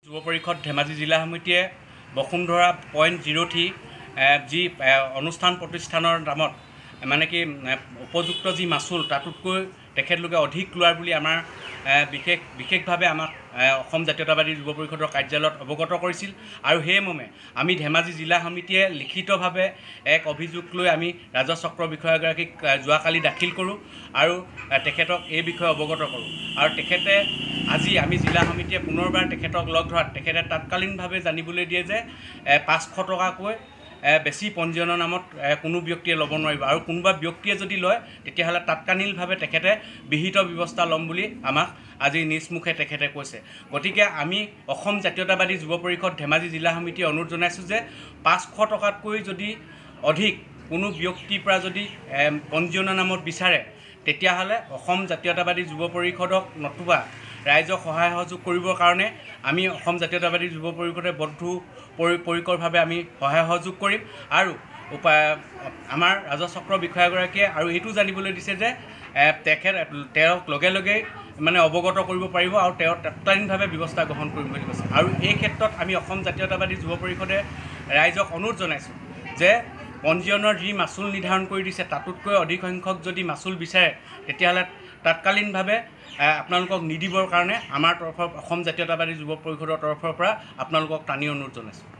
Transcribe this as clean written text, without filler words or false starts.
যুৱ পৰিষদ ধেমাজি জিলা সমিতিয়ে বসুন্ধৰা .03 যি অনুষ্ঠান প্ৰতিষ্ঠানৰ নামত মানে কি উপযুক্ত যি মাচুল তাতোতকৈ তেখেতলোকে অধিক লোৱাৰ বুলি আমাৰ বিশেষভাৱে আমাক অসম জাতীয়তাবাদী যুৱ পৰিষদৰ কাৰ্যালয়ত অৱগত কৰিছিল আৰু সেইমৰ্মে আমি ধেমাজি জিলা সমিতিয়ে লিখিতভাৱে এক অভিযোগ লৈ আমি ৰাজহ চক্ৰ বিষয়াগৰাকীক যোৱাকালি দাখিল কৰোঁ আৰু তেখেতক এই বিষয়ে অৱগত কৰোঁ আৰু তেখেতে আজি আমি জিলা সমিতিয়ে পুনৰবাৰ তেখেতক লগ ধৰাত তেখেতে তাৎকালীনভাৱে জানিবলৈ দিয়ে যে 500 টকাকৈ বেছি পঞ্জীয়নৰ নামত কোনো ব্যক্তিয়ে ল'ব নোৱাৰিব আৰু কোনোবা ব্যক্তিয়ে যদি লয় তেতিয়াহ'লে তাৎকালীনভাৱে তেখেতে বিহিত ব্যৱস্থা ল'ম বুলি আমাক আজি নিজ মুখে তেখেতে কৈছে। গতিকে আমি অসম জাতীয়তাবাদী যুৱ পৰিষদ ধেমাজি জিলা সমিতিয়ে অনুৰোধ জনাইছোঁ যে 500 টকাতকৈ যদি অধিক কোনো ব্যক্তিৰ পৰা যদি পঞ্জীয়নৰ নামত বিচাৰে তেতিয়াহ'লে অসম জাতীয়তাবাদী যুৱ পৰিষদক নতুবা ৰাইজক সহায় সহযোগ কৰিবৰ কাৰণে আমি অসম জাতীয়তাবাদী যুৱ পৰিষদে বদ্ধপৰিকৰভাৱে আমি সহায় সহযোগ কৰিম আৰু আমাৰ ৰাজহ চক্ৰ বিষয়াগৰাকীয়ে আৰু এইটো জানিবলৈ দিছে যে তেওঁক লগে লগে মানে অৱগত কৰিব পাৰিব আৰু তেওঁ তৎকালীনভাৱে ব্যৱস্থা গ্ৰহণ কৰিম বুলি কৈছে আৰু এই ক্ষেত্ৰত আমি অসম জাতীয়তাবাদী যুৱ পৰিষদে ৰাইজক অনুৰোধ জনাইছোঁ যে পঞ্জীয়নৰ যি মাচুল নিৰ্ধাৰণ কৰি দিছে তাতোতকৈ অধিক সংখ্যক যদি মাচুল বিচাৰে তেতিয়াহ'লে তাৎকালীনভাৱে আপোনালোকক নিদিবৰ কাৰণে আমাৰ তৰফৰ অসম জাতীয়তাবাদী যুৱ পৰিষদৰ তৰফৰ পৰা আপোনালোকক টানি অনুৰোধ জনাইছোঁ।